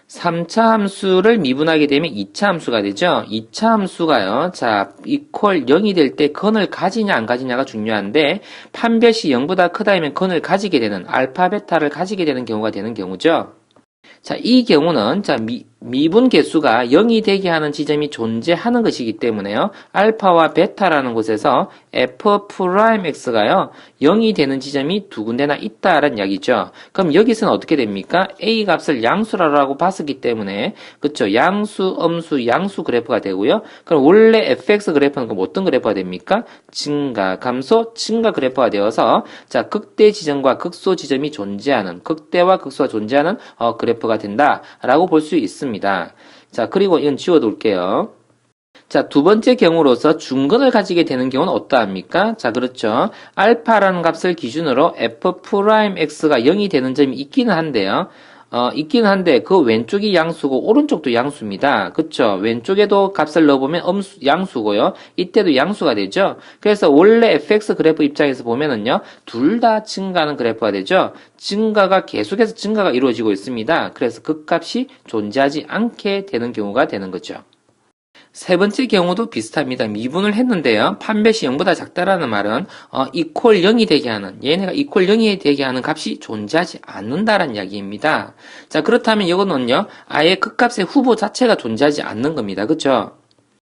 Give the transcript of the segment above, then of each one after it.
3차 함수를 미분하게 되면 2차 함수가 되죠. 2차 함수가요. 자, equal 0이 될 때 건을 가지냐 안 가지냐가 중요한데 판별시 0보다 크다면 건을 가지게 되는 알파, 베타를 가지게 되는 경우가 되는 경우죠. 자, 이 경우는 자, 미분 개수가 0이 되게 하는 지점이 존재하는 것이기 때문에요. 알파와 베타라는 곳에서 f'x가요. 0이 되는 지점이 두 군데나 있다라는 이야기죠. 그럼 여기서는 어떻게 됩니까? A 값을 양수라고 봤었기 때문에 그쵸? 양수, 음수, 양수 그래프가 되고요. 그럼 원래 fx 그래프는 그럼 어떤 그래프가 됩니까? 증가, 감소, 증가 그래프가 되어서 자, 극대 지점과 극소 지점이 존재하는 극대와 극소가 존재하는 그래프가 된다라고 볼 수 있습니다. 자, 그리고 이건 지워둘게요. 자, 두 번째 경우로서 중근을 가지게 되는 경우는 어떠합니까? 자, 그렇죠. 알파라는 값을 기준으로 f'x가 0이 되는 점이 있기는 한데요. 있기는 한데 그 왼쪽이 양수고 오른쪽도 양수입니다. 그쵸? 왼쪽에도 값을 넣어보면 양수고요. 이때도 양수가 되죠. 그래서 원래 fx 그래프 입장에서 보면은요. 둘 다 증가하는 그래프가 되죠. 증가가 계속해서 증가가 이루어지고 있습니다. 그래서 그 값이 존재하지 않게 되는 경우가 되는 거죠. 세 번째 경우도 비슷합니다. 미분을 했는데요. 판별시 0보다 작다라는 말은 equal 0이 되게 하는 얘네가 equal 0이 되게 하는 값이 존재하지 않는다라는 이야기입니다. 자, 그렇다면 이거는요. 아예 그 값의 후보 자체가 존재하지 않는 겁니다. 그렇죠?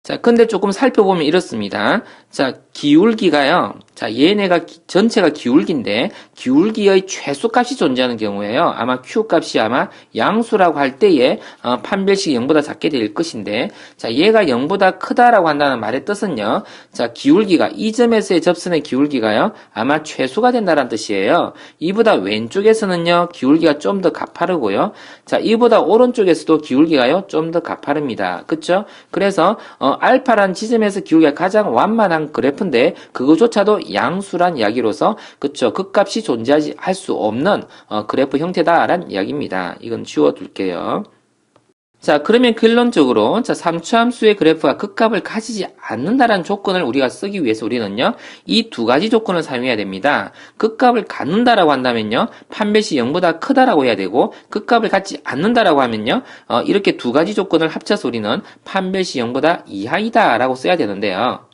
자, 근데 조금 살펴보면 이렇습니다. 자, 기울기가요. 자, 얘네가 전체가 기울기인데 기울기의 최소값이 존재하는 경우에요. 아마 Q값이 아마 양수라고 할 때에 판별식이 0보다 작게 될 것인데 자, 얘가 0보다 크다라고 한다는 말의 뜻은요. 자, 기울기가 이 점에서의 접선의 기울기가요. 아마 최소가 된다는 뜻이에요. 이보다 왼쪽에서는요. 기울기가 좀 더 가파르고요. 자, 이보다 오른쪽에서도 기울기가요. 좀 더 가파릅니다. 그쵸? 그래서 알파란 지점에서 기울기가 가장 완만한 그래프인데 그거조차도 양수란 이야기로서 그쵸 그 값이 존재하지 할 수 없는 그래프 형태다라는 이야기입니다. 이건 지워둘게요. 자, 그러면 결론적으로 자 3차 함수의 그래프가 극값을 가지지 않는다라는 조건을 우리가 쓰기 위해서 우리는요. 이 두 가지 조건을 사용해야 됩니다. 극값을 갖는다라고 한다면요. 판별시 0보다 크다라고 해야 되고 극값을 갖지 않는다라고 하면요. 이렇게 두 가지 조건을 합쳐서 우리는 판별시 0보다 이하이다라고 써야 되는데요.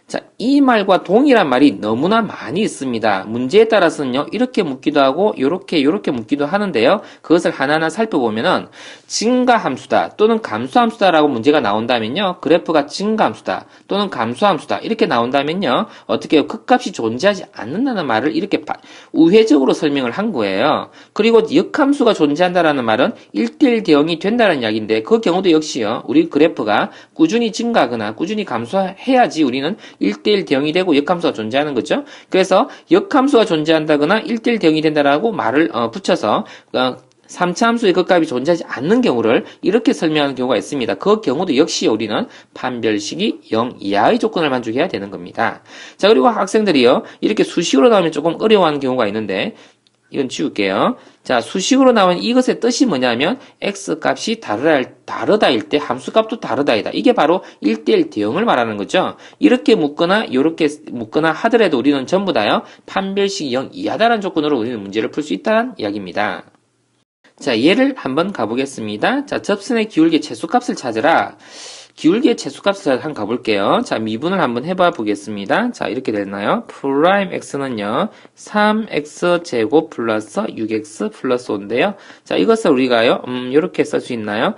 자, 이 말과 동일한 말이 너무나 많이 있습니다. 문제에 따라서는요, 이렇게 묻기도 하고, 요렇게 묻기도 하는데요. 그것을 하나하나 살펴보면은, 증가함수다, 또는 감소함수다라고 문제가 나온다면요, 그래프가 증가함수다, 또는 감소함수다, 이렇게 나온다면요, 어떻게 해요? 극값이 존재하지 않는다는 말을 이렇게 우회적으로 설명을 한 거예요. 그리고 역함수가 존재한다라는 말은 1대1 대응이 된다는 이야기인데, 그 경우도 역시요, 우리 그래프가 꾸준히 증가하거나 꾸준히 감소해야지 우리는 1대1 대응이 되고 역함수가 존재하는 거죠. 그래서 역함수가 존재한다거나 1대1 대응이 된다라고 말을 붙여서 3차 함수의 극값이 존재하지 않는 경우를 이렇게 설명하는 경우가 있습니다. 그 경우도 역시 우리는 판별식이 0 이하의 조건을 만족해야 되는 겁니다. 자, 그리고 학생들이요. 이렇게 수식으로 나오면 조금 어려워하는 경우가 있는데 이건 지울게요. 자, 수식으로 나온 이것의 뜻이 뭐냐면 x값이 다르다일 때 함수값도 다르다이다. 이게 바로 1대1 대응을 말하는 거죠. 이렇게 묶거나 이렇게 묶거나 하더라도 우리는 전부 다요. 판별식이 0 이하다라는 조건으로 우리는 문제를 풀 수 있다는 이야기입니다. 자, 예를 한번 가보겠습니다. 자, 접선의 기울기 최소값을 찾으라. 기울기의 최소값을 한번 가볼게요. 자, 미분을 한번 해봐 보겠습니다. 자, 이렇게 됐나요? 프라임 x는요, 3x 제곱 플러스 6x 플러스 5인데요. 자, 이것을 우리가요, 이렇게 쓸 수 있나요?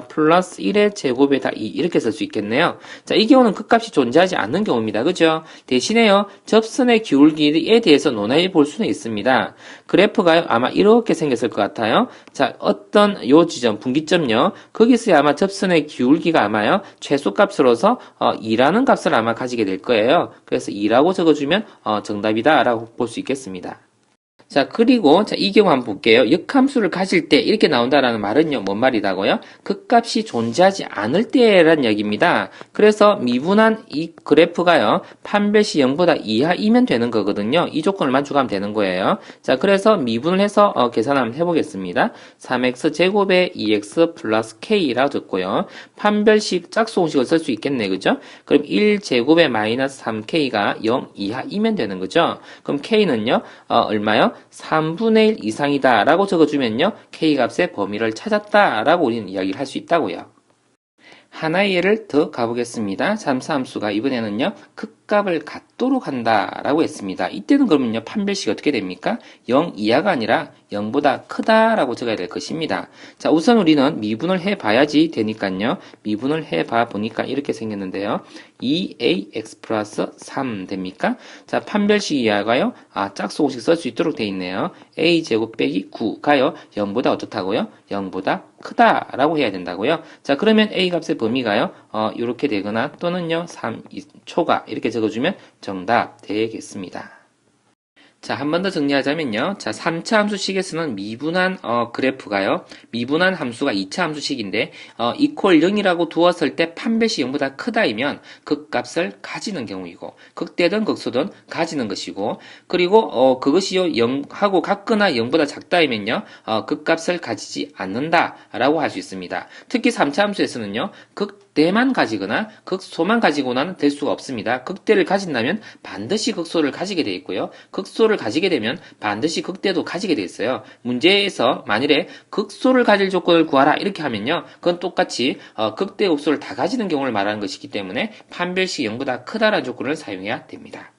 플러스 1의 제곱에다 2 이렇게 쓸 수 있겠네요. 자, 이 경우는 극값이 존재하지 않는 경우입니다. 그죠? 대신에요, 접선의 기울기에 대해서 논해 볼 수는 있습니다. 그래프가요, 아마 이렇게 생겼을 것 같아요. 자, 어떤 요 지점, 분기점요, 거기서 아마 접선의 기울기가 아마요, 최소값으로서 2라는 값을 아마 가지게 될 거예요. 그래서 2라고 적어주면 정답이다 라고 볼 수 있겠습니다. 자, 그리고 자, 이 경우 한번 볼게요. 역함수를 가질 때 이렇게 나온다라는 말은요. 뭔 말이라고요? 극값이 존재하지 않을 때라는 얘기입니다. 그래서 미분한 이 그래프가요. 판별시 0보다 이하이면 되는 거거든요. 이 조건을 만족하면 되는 거예요. 자, 그래서 미분을 해서 계산을 한번 해보겠습니다. 3x 제곱에 2x 플러스 k라고 적고요. 판별식 짝수공식을 쓸 수 있겠네. 그죠? 그럼 1제곱에 마이너스 3k가 0 이하이면 되는 거죠. 그럼 k는요. 얼마요? 3분의 1 이상이다 라고 적어주면요. K값의 범위를 찾았다 라고 우리는 이야기를 할 수 있다고요. 하나의 예를 더 가보겠습니다. 잠수함수가 이번에는요, 극값을 갖도록 한다라고 했습니다. 이때는 그러면요, 판별식이 어떻게 됩니까? 0 이하가 아니라 0보다 크다라고 적어야 될 것입니다. 자, 우선 우리는 미분을 해봐야지 되니까요. 미분을 해봐 보니까 이렇게 생겼는데요. 2ax 플러스 3 됩니까? 자, 판별식 이하가요, 짝수공식 쓸 수 있도록 돼 있네요. a제곱 빼기 9가요, 0보다 어떻다고요? 0보다 크다라고 해야 된다고요. 자, 그러면 a 값의 범위가요, 이렇게 되거나 또는요, 3 초가 이렇게 적어주면 정답 되겠습니다. 자, 한 번 더 정리하자면요. 자, 3차 함수식에서는 미분한 그래프가요. 미분한 함수가 2차 함수식인데 이퀄 0이라고 두었을 때 판별식 0보다 크다이면 극값을 가지는 경우이고 극대든 극소든 가지는 것이고 그리고 그것이요 0하고 같거나 0보다 작다이면요. 극값을 가지지 않는다라고 할 수 있습니다. 특히 3차 함수에서는요. 극대만 가지거나 극소만 가지고는 될 수가 없습니다. 극대를 가진다면 반드시 극소를 가지게 되어 있고요. 극소를 가지게 되면 반드시 극대도 가지게 되어 있어요. 문제에서 만일에 극소를 가질 조건을 구하라 이렇게 하면요. 그건 똑같이 극대, 극소를 다 가지는 경우를 말하는 것이기 때문에 판별식 0보다 크다라는 조건을 사용해야 됩니다.